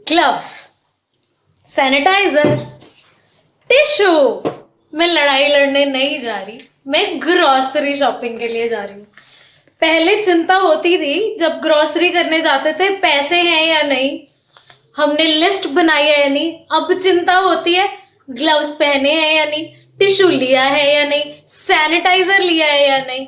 Gloves, sanitiser, tissue. मैं लड़ाई लड़ने नहीं जा रही, मैं ग्रोसरी शॉपिंग के लिए जा रही हूँ। पहले चिंता होती थी जब ग्रोसरी करने जाते थे, पैसे हैं या नहीं, हमने लिस्ट बनाई है या नहीं। अब चिंता होती है ग्लव्स पहने हैं या नहीं, टिश्यू लिया है या नहीं, सैनिटाइजर लिया है या नहीं।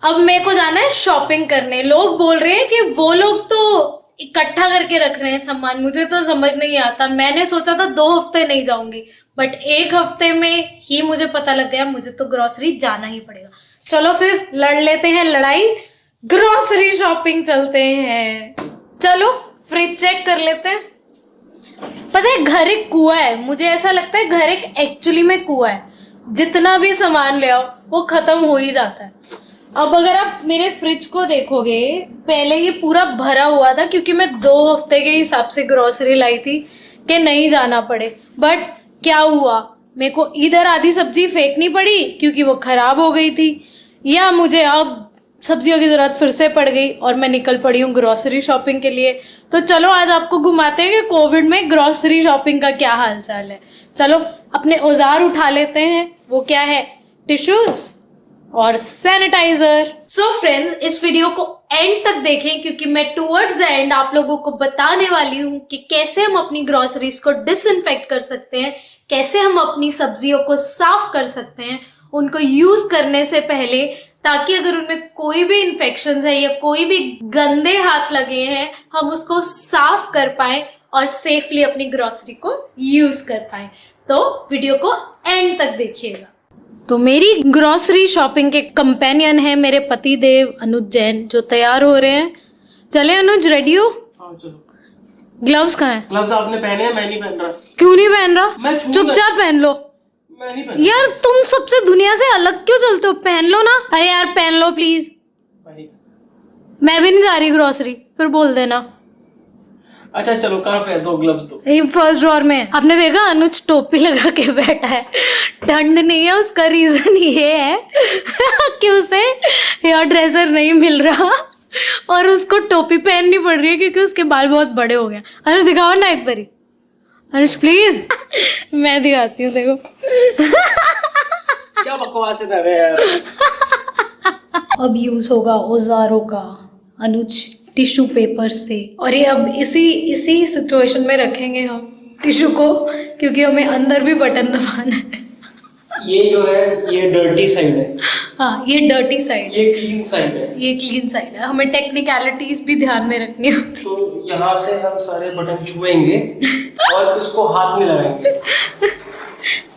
अब मेरे को जाना है शॉपिंग करने। लोग बोल रहे हैं कि वो लोग तो इकट्ठा करके रख रहे हैं सामान, मुझे तो समझ नहीं आता। मैंने सोचा था 2 हफ्ते नहीं जाऊंगी, बट 1 हफ्ते में ही मुझे पता लग गया मुझे तो ग्रोसरी जाना ही पड़ेगा। चलो फिर लड़ लेते हैं लड़ाई, ग्रोसरी शॉपिंग चलते हैं। चलो फ्रिज चेक कर लेते हैं। पता है घर एक कुआं है, मुझे ऐसा लगता है घर एक एक्चुअली में कुआं है। जितना भी सामान ले आओ वो खत्म हो ही जाता है। अब अगर आप मेरे फ्रिज को देखोगे, पहले ये पूरा भरा हुआ था क्योंकि मैं 2 हफ्ते के हिसाब से ग्रोसरी लाई थी कि नहीं जाना पड़े। बट क्या हुआ, मेरे को इधर आधी सब्जी फेंकनी पड़ी क्योंकि वो खराब हो गई थी, या मुझे अब सब्जियों की जरूरत फिर से पड़ गई और मैं निकल पड़ी हूँ ग्रोसरी शॉपिंग के लिए। तो चलो आज आपको घुमाते हैं कि कोविड में ग्रोसरी शॉपिंग का क्या हाल चाल है। चलो अपने औजार उठा लेते हैं। वो क्या है, टिश्यूज और सैनिटाइजर। सो फ्रेंड्स, इस वीडियो को एंड तक देखें क्योंकि मैं टुवर्ड्स द एंड आप लोगों को बताने वाली हूँ कि कैसे हम अपनी ग्रोसरीज को डिसइंफेक्ट कर सकते हैं, कैसे हम अपनी सब्जियों को साफ कर सकते हैं उनको यूज करने से पहले, ताकि अगर उनमें कोई भी इन्फेक्शन है या कोई भी गंदे हाथ लगे हैं हम उसको साफ कर पाए और सेफली अपनी ग्रोसरी को यूज कर पाए। तो वीडियो को एंड तक देखिएगा। तो मेरी ग्रोसरी शॉपिंग के कंपेनियन है मेरे पति देव अनुज जैन, जो तैयार हो रहे हैं। चले अनुज, रेडी हो? हाँ चलो। ग्लव्स कहाँ है? ग्लव्स आपने पहने हैं, मैं नहीं पहन रहा। क्यों नहीं पहन रहा? मैं चुपचाप पहन लो। मैं नहीं पहन यार तुम सबसे दुनिया से अलग क्यों चलते हो? पहन लो ना। अरे यार पहन लो प्लीज। मैं भी नहीं जा रही ग्रोसरी, फिर बोल देना। अच्छा चलो, कहाँ फेंक दो ग्लव्स? तो ये फर्स्ट ड्रॉर में। आपने देखा अनुज टोपी लगा के बैठा है, ठंड नहीं है, उसका रीजन ये है कि उसे हेयर ड्रेसर नहीं मिल रहा और उसको टोपी पहननी पड़ रही है क्योंकि उसके बाल बहुत बड़े हो गए। अनुज दिखाओ ना एक बारी, अनुज प्लीज। मैं दिखाती हूँ, देखो। क्या बकवास है यार। अब यूज होगा औजारों का अनुज, टिश्यू पेपर से। और ये अब इसी सिचुएशन में रखेंगे हम टिश्यू को क्योंकि हमें अंदर भी बटन दबाना है। ये जो है ये डर्टी साइड है। हाँ, ये डर्टी साइड, ये क्लीन साइड है। ये क्लीन साइड है। हमें टेक्निकलिटीज भी ध्यान में रखनी होती। तो यहाँ से हम सारे बटन छुएंगे और इसको हाथ में लगाएंगे।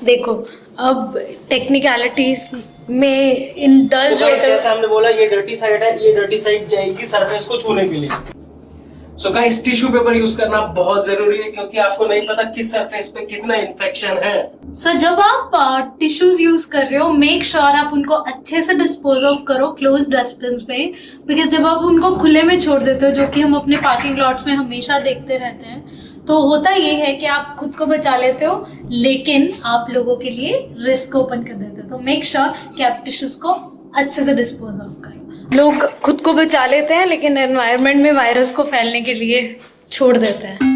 देखो अब टेक्निकलिटीज में इंडल्ज तो होते जैसे हमने बोला ये डर्टी साइड है, ये डर्टी साइड जाएगी सरफेस को छूने के लिए। So guys, tissue paper use करना बहुत जरूरी है क्योंकि आपको नहीं पता किस सरफेस पे कितना इन्फेक्शन है। सो जब आप टिश्यूज यूज कर रहे हो, मेक श्योर आप उनको अच्छे से डिस्पोज ऑफ करो क्लोज डस्टबिन में। बिकॉज जब आप उनको खुले में छोड़ देते हो, जो कि हम अपने पार्किंग लॉट्स में हमेशा देखते रहते हैं, तो होता ये है कि आप खुद को बचा लेते हो लेकिन आप लोगों के लिए रिस्क ओपन कर देते हो। तो मेक श्योर कि आप टिश्यूज को अच्छे से डिस्पोज ऑफ करो। लोग खुद को बचा लेते हैं लेकिन एनवायरनमेंट में वायरस को फैलने के लिए छोड़ देते हैं।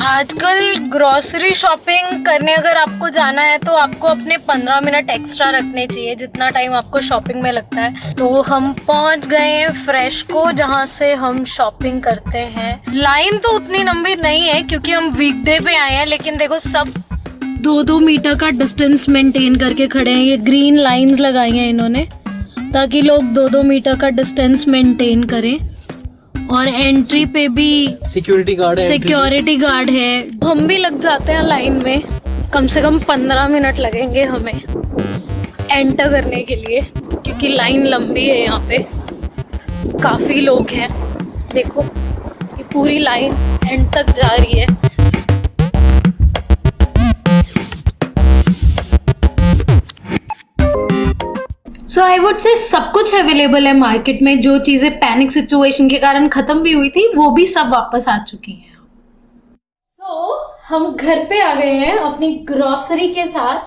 आजकल ग्रोसरी शॉपिंग करने अगर आपको जाना है तो आपको अपने 15 मिनट एक्स्ट्रा रखने चाहिए, जितना टाइम आपको शॉपिंग में लगता है। तो हम पहुंच गए हैं फ्रेश को, जहां से हम शॉपिंग करते हैं। लाइन तो उतनी लंबी नहीं है क्योंकि हम वीकडे पे आए हैं, लेकिन देखो सब 2-2 मीटर का डिस्टेंस मेंटेन करके खड़े हैं। ये ग्रीन लाइंस लगाई हैं इन्होंने ताकि लोग 2-2 मीटर का डिस्टेंस मेंटेन करें। और एंट्री पे भी सिक्योरिटी गार्ड है। हम भी लग जाते हैं लाइन में, कम से कम 15 मिनट लगेंगे हमें एंटर करने के लिए क्योंकि लाइन लंबी है। यहाँ पे काफी लोग हैं, देखो ये पूरी लाइन एंड तक जा रही है। सो आई वुड से सब कुछ अवेलेबल है मार्केट में। जो चीजें पैनिक सिचुएशन के कारण खत्म भी हुई थी वो भी सब वापस आ चुकी हैं। सो हम घर पे आ गए हैं अपनी ग्रोसरी के साथ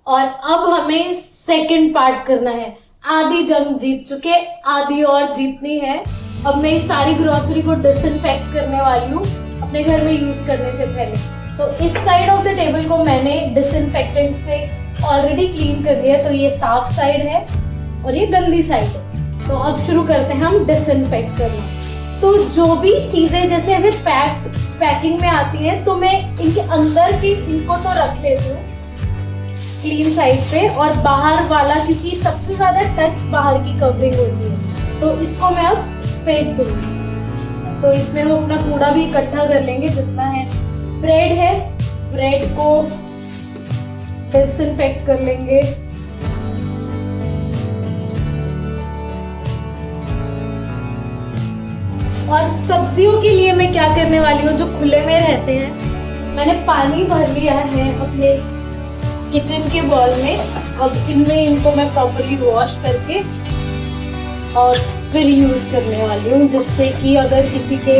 और अब हमें सेकंड पार्ट करना है। आधी जंग जीत चुके, आधी और जीतनी है। अब मैं इस सारी ग्रोसरी को डिसइंफेक्ट करने वाली हूँ अपने घर में यूज करने से पहले। तो इस साइड ऑफ द टेबल को मैंने डिसइंफेक्टेंट से ऑलरेडी क्लीन कर दिया, तो ये साफ साइड है और ये गंदी साइड है। तो अब शुरू करते हैं हम डिसइंफेक्ट करना। तो जो भी चीजें जैसे ऐसे पैकिंग में आती है, तो मैं इनके अंदर की इनको तो रख लेती हूँ क्लीन साइड पे, और बाहर वाला, क्योंकि सबसे ज्यादा टच बाहर की कवरिंग होती है, तो इसको मैं अब फेंक दूंगी। तो इसमें हम अपना कूड़ा भी इकट्ठा कर लेंगे जितना है। ब्रेड है, ब्रेड को डिसइंफेक्ट कर लेंगे। और सब्जियों के लिए मैं क्या करने वाली हूँ, जो खुले में रहते हैं, मैंने पानी भर लिया है अपने किचन के बॉल में। अब इनमें इनको मैं प्रॉपर्ली वॉश करके और फिर यूज करने वाली हूँ, जिससे कि अगर किसी के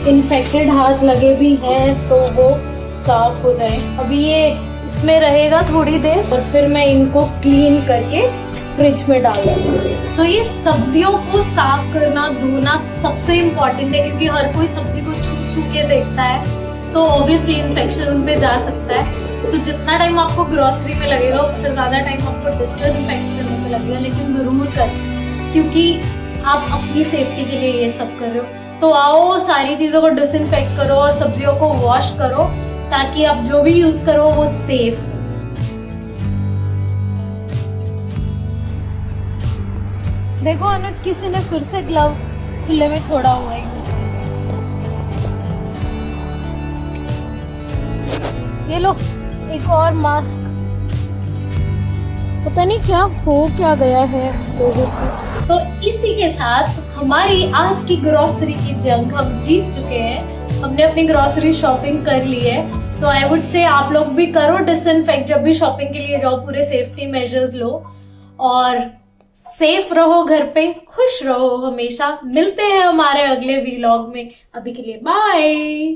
इन्फेक्टेड हाथ लगे भी हैं तो वो साफ हो जाए। अभी ये इसमें रहेगा थोड़ी देर और फिर मैं इनको क्लीन करके फ्रिज में डाल दूंगी। तो ये सब्जियों को साफ करना, धोना सबसे इम्पोर्टेंट है, क्योंकि हर कोई सब्जी को छू छू के देखता है तो ऑब्वियसली इन्फेक्शन उन पे जा सकता है। तो जितना टाइम आपको ग्रोसरी में लगेगा उससे ज़्यादा टाइम आपको डिसइंफेक्ट करने में लगेगा, लेकिन ज़रूर करें क्योंकि आप अपनी सेफ्टी के लिए ये सब कर रहे हो। तो आओ सारी चीज़ों को डिसइंफेक्ट करो और सब्जियों को वॉश करो, ताकि आप जो भी यूज़ करो वो सेफ हो। देखो अनुज, किसी ने फिर से ग्लव खुले में छोड़ा हुआ है। ये लो एक और मास्क। पता नहीं क्या गया है लोगों को। तो इसी के साथ हमारी आज की ग्रोसरी की जंग हम जीत चुके हैं। हमने अपनी ग्रोसरी शॉपिंग कर ली है। तो आई वुड से आप लोग भी करो डिसइंफेक्ट जब भी शॉपिंग के लिए जाओ, पूरे सेफ्टी मेजर्स लो और सेफ रहो, घर पे खुश रहो हमेशा। मिलते हैं हमारे अगले व्लॉग में। अभी के लिए बाय।